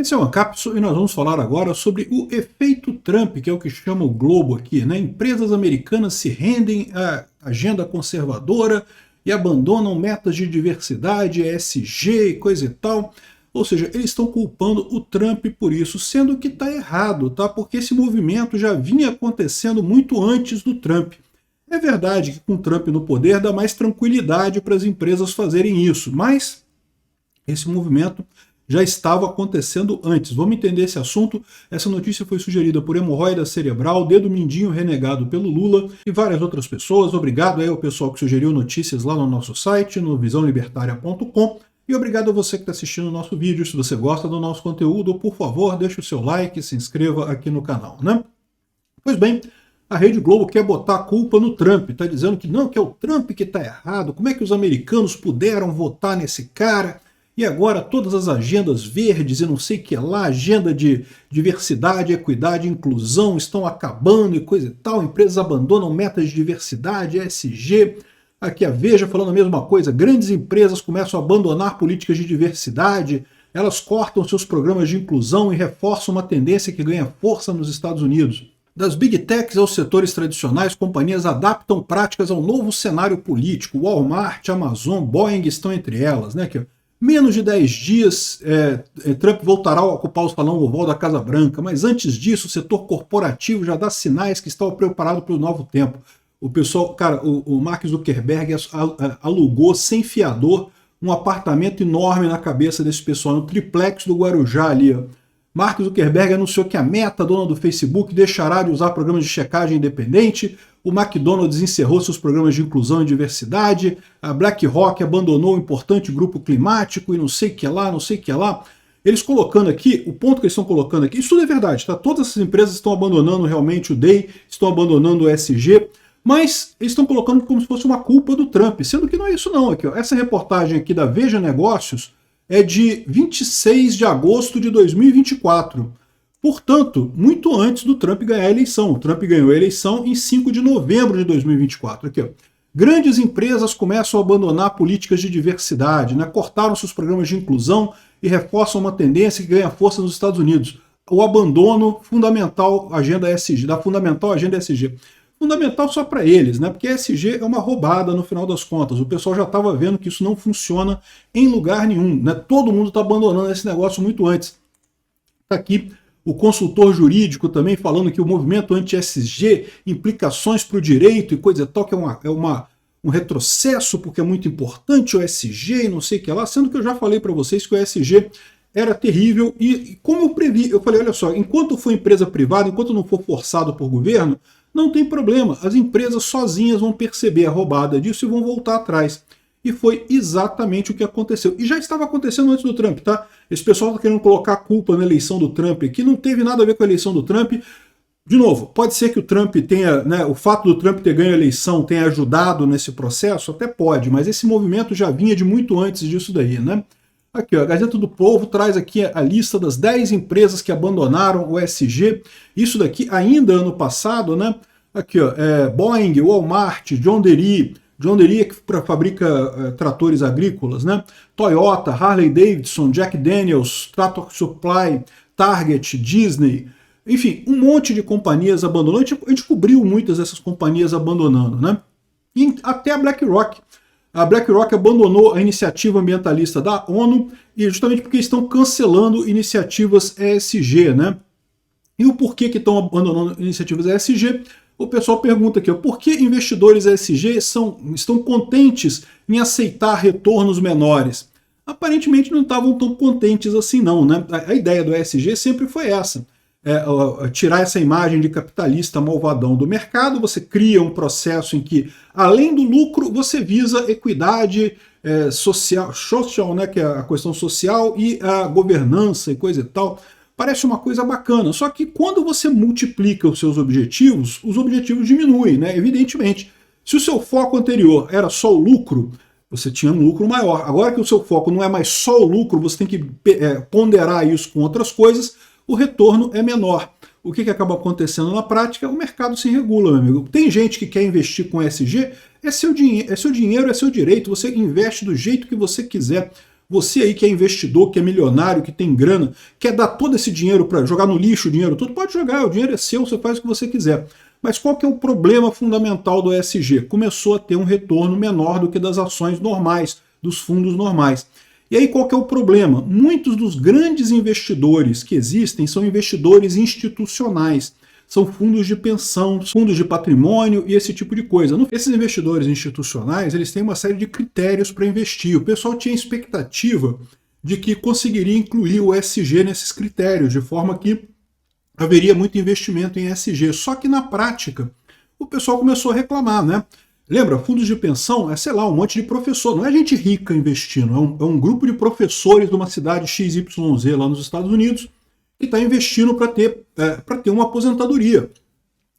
Esse é o Ancapsu e nós vamos falar agora sobre o efeito Trump, que é o que chama o Globo aqui, né? Empresas americanas se rendem à agenda conservadora e abandonam metas de diversidade, ESG e coisa e tal. Ou seja, eles estão culpando o Trump por isso, sendo que está errado, tá? Porque esse movimento já vinha acontecendo muito antes do Trump. É verdade que com o Trump no poder dá mais tranquilidade para as empresas fazerem isso, mas esse movimento já estava acontecendo antes. Vamos entender esse assunto. Essa notícia foi sugerida por Hemorroida Cerebral, Dedo Mindinho renegado pelo Lula e várias outras pessoas. Obrigado aí ao pessoal que sugeriu notícias lá no nosso site, no visãolibertaria.com. E obrigado a você que está assistindo o nosso vídeo. Se você gosta do nosso conteúdo, por favor, deixe o seu like e se inscreva aqui no canal, né? Pois bem, a Rede Globo quer botar a culpa no Trump. Está dizendo que não, que é o Trump que está errado. Como é que os americanos puderam votar nesse cara? E agora todas as agendas verdes e não sei o que lá, agenda de diversidade, equidade, inclusão estão acabando e coisa e tal, empresas abandonam metas de diversidade, ESG. Aqui a Veja falando a mesma coisa, grandes empresas começam a abandonar políticas de diversidade, elas cortam seus programas de inclusão e reforçam uma tendência que ganha força nos Estados Unidos. Das Big Techs aos setores tradicionais, companhias adaptam práticas ao novo cenário político. Walmart, Amazon, Boeing estão entre elas, né? Menos de 10 dias, Trump voltará a ocupar o salão oval da Casa Branca, mas antes disso o setor corporativo já dá sinais que está preparado para o novo tempo. O pessoal, cara, o Mark Zuckerberg alugou sem fiador um apartamento enorme na cabeça desse pessoal, no triplex do Guarujá ali, ó. Mark Zuckerberg anunciou que a Meta, dona do Facebook, deixará de usar programas de checagem independente. O McDonald's encerrou seus programas de inclusão e diversidade. A BlackRock abandonou um importante grupo climático e não sei o que lá, não sei o que lá. Eles colocando aqui, o ponto que eles estão colocando aqui, isso tudo é verdade, tá? Todas essas empresas estão abandonando realmente o DEI, estão abandonando o ESG, mas eles estão colocando como se fosse uma culpa do Trump, sendo que não é isso não. Aqui, ó. Essa reportagem aqui da Veja Negócios é de 26 de agosto de 2024. Portanto, muito antes do Trump ganhar a eleição. O Trump ganhou a eleição em 5 de novembro de 2024. Aqui, ó. Grandes empresas começam a abandonar políticas de diversidade, né? Cortaram seus programas de inclusão e reforçam uma tendência que ganha força nos Estados Unidos. O abandono fundamental agenda ESG, da fundamental agenda ESG. Fundamental só para eles, né? Porque a ESG é uma roubada no final das contas. O pessoal já estava vendo que isso não funciona em lugar nenhum, né? Todo mundo está abandonando esse negócio muito antes. Está aqui o consultor jurídico também falando que o movimento anti-ESG, implicações para o direito e coisa e tal, que um retrocesso, porque é muito importante o ESG e não sei o que lá, sendo que eu já falei para vocês que o ESG era terrível e como eu previ, eu falei, olha só, enquanto for empresa privada, enquanto não for forçado por governo, não tem problema, as empresas sozinhas vão perceber a roubada disso e vão voltar atrás. E foi exatamente o que aconteceu. E já estava acontecendo antes do Trump, tá? Esse pessoal está querendo colocar a culpa na eleição do Trump aqui, não teve nada a ver com a eleição do Trump. De novo, pode ser que o Trump tenha, né, o fato do Trump ter ganho a eleição tenha ajudado nesse processo, até pode, mas esse movimento já vinha de muito antes disso daí, né? Aqui, ó, a Gazeta do Povo traz aqui a lista das 10 empresas que abandonaram o ESG. Isso daqui ainda ano passado, né? Aqui, ó, Boeing, Walmart, John Deere é que fabrica tratores agrícolas, né? Toyota, Harley Davidson, Jack Daniels, Tractor Supply, Target, Disney, enfim, um monte de companhias abandonando. A gente cobriu muitas dessas companhias abandonando, né? E até a BlackRock. A BlackRock abandonou a iniciativa ambientalista da ONU, e justamente porque estão cancelando iniciativas ESG, né? E o porquê que estão abandonando iniciativas ESG? O pessoal pergunta aqui, ó, por que investidores ESG estão contentes em aceitar retornos menores? Aparentemente não estavam tão contentes assim não, né? A ideia do ESG sempre foi essa. Tirar essa imagem de capitalista malvadão do mercado, você cria um processo em que, além do lucro, você visa equidade social, né, que é a questão social, e a governança e coisa e tal. Parece uma coisa bacana, só que quando você multiplica os seus objetivos, os objetivos diminuem, né? Evidentemente. Se o seu foco anterior era só o lucro, você tinha um lucro maior. Agora que o seu foco não é mais só o lucro, você tem que ponderar isso com outras coisas, o retorno é menor. O que acaba acontecendo na prática? O mercado se regula, meu amigo. Tem gente que quer investir com ESG, é seu dinheiro, é seu direito, você investe do jeito que você quiser. Você aí que é investidor, que é milionário, que tem grana, quer dar todo esse dinheiro para jogar no lixo o dinheiro todo, pode jogar, o dinheiro é seu, você faz o que você quiser. Mas qual que é o problema fundamental do ESG? Começou a ter um retorno menor do que das ações normais, dos fundos normais. E aí qual que é o problema? Muitos dos grandes investidores que existem são investidores institucionais. São fundos de pensão, fundos de patrimônio e esse tipo de coisa. Esses investidores institucionais, eles têm uma série de critérios para investir. O pessoal tinha expectativa de que conseguiria incluir o ESG nesses critérios, de forma que haveria muito investimento em ESG. Só que na prática, o pessoal começou a reclamar, né? Lembra, fundos de pensão é, sei lá, um monte de professor, não é gente rica investindo, é um grupo de professores de uma cidade XYZ lá nos Estados Unidos, que está investindo para ter uma aposentadoria.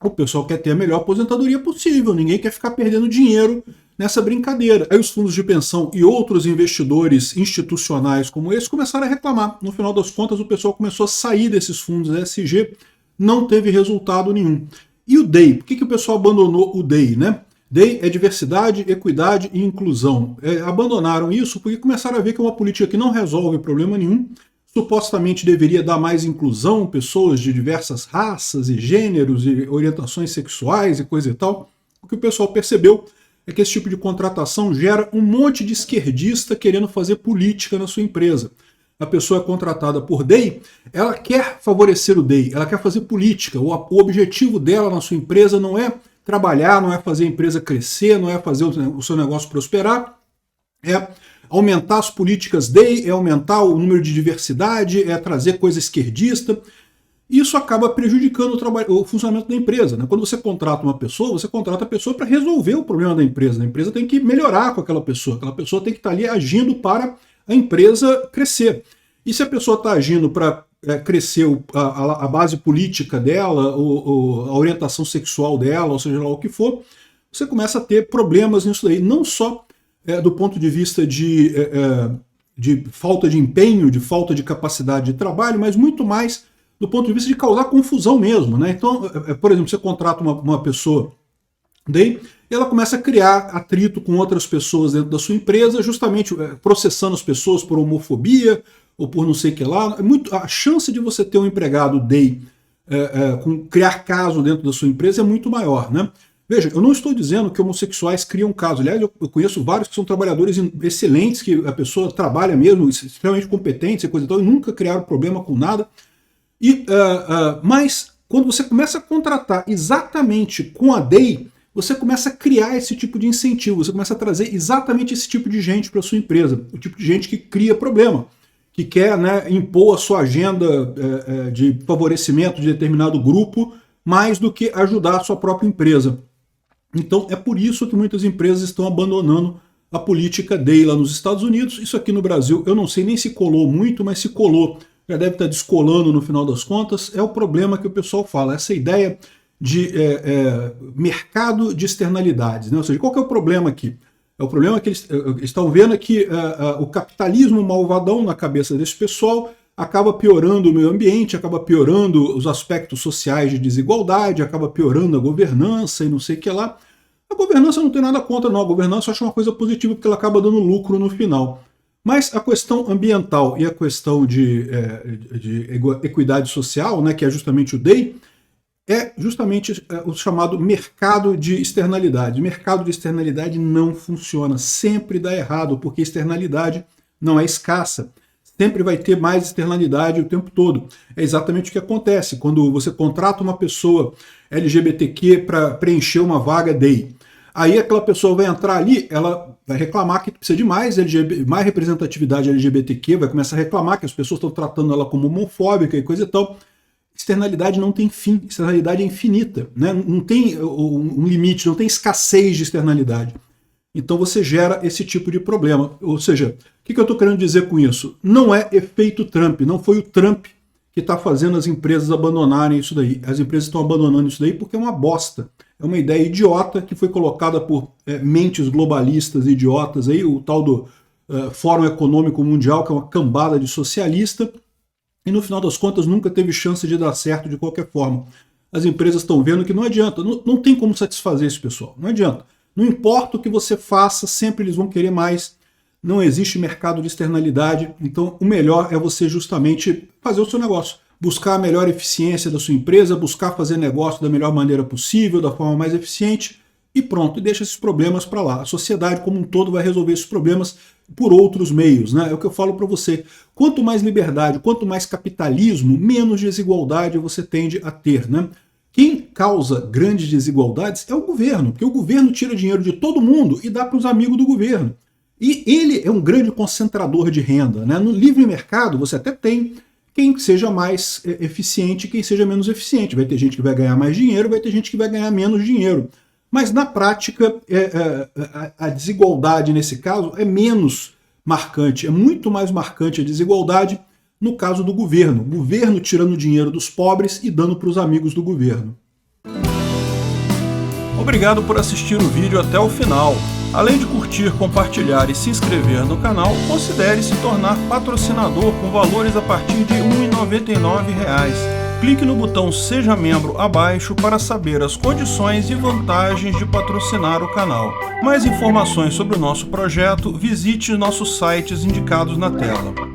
O pessoal quer ter a melhor aposentadoria possível, ninguém quer ficar perdendo dinheiro nessa brincadeira. Aí os fundos de pensão e outros investidores institucionais como esse começaram a reclamar. No final das contas, o pessoal começou a sair desses fundos ESG, não teve resultado nenhum. E o DEI? Por que o pessoal abandonou o DEI, né? DEI é diversidade, equidade e inclusão. Abandonaram isso porque começaram a ver que é uma política que não resolve problema nenhum, supostamente deveria dar mais inclusão, pessoas de diversas raças e gêneros e orientações sexuais e coisa e tal. O que o pessoal percebeu é que esse tipo de contratação gera um monte de esquerdista querendo fazer política na sua empresa. A pessoa é contratada por DEI, ela quer favorecer o DEI, ela quer fazer política. O objetivo dela na sua empresa não é trabalhar, não é fazer a empresa crescer, não é fazer o seu negócio prosperar, é aumentar as políticas DEI, é aumentar o número de diversidade, é trazer coisa esquerdista. Isso acaba prejudicando o funcionamento da empresa, né? Quando você contrata uma pessoa, você contrata a pessoa para resolver o problema da empresa. A empresa tem que melhorar com aquela pessoa tem que estar ali agindo para a empresa crescer. E se a pessoa está agindo para crescer a base política dela, a orientação sexual dela, ou seja lá o que for, você começa a ter problemas nisso daí, não só do ponto de vista de falta de empenho, de falta de capacidade de trabalho, mas muito mais do ponto de vista de causar confusão mesmo, né? Então, por exemplo, você contrata uma pessoa, daí ela começa a criar atrito com outras pessoas dentro da sua empresa, justamente processando as pessoas por homofobia ou por não sei o que lá. A chance de você ter um empregado DEI criar caso dentro da sua empresa é muito maior, né? Veja, eu não estou dizendo que homossexuais criam caso. Aliás, eu conheço vários que são trabalhadores excelentes, que a pessoa trabalha mesmo, extremamente competente e coisa e tal, e nunca criaram problema com nada. Mas quando você começa a contratar exatamente com a DEI, você começa a criar esse tipo de incentivo, você começa a trazer exatamente esse tipo de gente para a sua empresa, o tipo de gente que cria problema, que quer, né, impor a sua agenda de favorecimento de determinado grupo, mais do que ajudar a sua própria empresa. Então é por isso que muitas empresas estão abandonando a política DEI lá nos Estados Unidos. Isso aqui no Brasil eu não sei nem se colou muito, mas se colou, já deve estar descolando no final das contas. É o problema que o pessoal fala, essa ideia de mercado de externalidades, né? Ou seja, qual que é o problema aqui? O problema que eles estão vendo é que o capitalismo malvadão na cabeça desse pessoal acaba piorando o meio ambiente, acaba piorando os aspectos sociais de desigualdade, acaba piorando a governança e não sei o que lá. A governança não tem nada contra, não. A governança eu acho uma coisa positiva porque ela acaba dando lucro no final. Mas a questão ambiental e a questão de equidade social, né, que é justamente o DEI, é justamente o chamado mercado de externalidade. O mercado de externalidade não funciona, sempre dá errado, porque externalidade não é escassa. Sempre vai ter mais externalidade o tempo todo. É exatamente o que acontece quando você contrata uma pessoa LGBTQ para preencher uma vaga DEI. Aí aquela pessoa vai entrar ali, ela vai reclamar que precisa de mais representatividade LGBTQ, vai começar a reclamar que as pessoas estão tratando ela como homofóbica e coisa e tal. Externalidade não tem fim, externalidade é infinita, né? Não tem um limite, não tem escassez de externalidade. Então você gera esse tipo de problema. Ou seja, o que eu estou querendo dizer com isso? Não é efeito Trump, não foi o Trump que está fazendo as empresas abandonarem isso daí. As empresas estão abandonando isso daí porque é uma bosta. É uma ideia idiota que foi colocada por mentes globalistas idiotas, aí, o tal do Fórum Econômico Mundial, que é uma cambada de socialista, e no final das contas nunca teve chance de dar certo de qualquer forma. As empresas estão vendo que não adianta, não tem como satisfazer esse pessoal, não adianta. Não importa o que você faça, sempre eles vão querer mais. não existe mercado de externalidade, então o melhor é você justamente fazer o seu negócio, buscar a melhor eficiência da sua empresa, buscar fazer negócio da melhor maneira possível, da forma mais eficiente, e pronto, e deixa esses problemas para lá. A sociedade como um todo vai resolver esses problemas por outros meios, né? É o que eu falo para você. Quanto mais liberdade, quanto mais capitalismo, menos desigualdade você tende a ter, né? Quem causa grandes desigualdades é o governo, porque o governo tira dinheiro de todo mundo e dá para os amigos do governo. E ele é um grande concentrador de renda, né? No livre mercado você até tem quem seja mais eficiente e quem seja menos eficiente. Vai ter gente que vai ganhar mais dinheiro, vai ter gente que vai ganhar menos dinheiro. Mas na prática, a desigualdade nesse caso é menos marcante, é muito mais marcante a desigualdade no caso do governo. O governo tirando dinheiro dos pobres e dando para os amigos do governo. Obrigado por assistir o vídeo até o final. Além de curtir, compartilhar e se inscrever no canal, considere se tornar patrocinador com valores a partir de R$ 1,99. Clique no botão Seja Membro abaixo para saber as condições e vantagens de patrocinar o canal. Mais informações sobre o nosso projeto, visite nossos sites indicados na tela.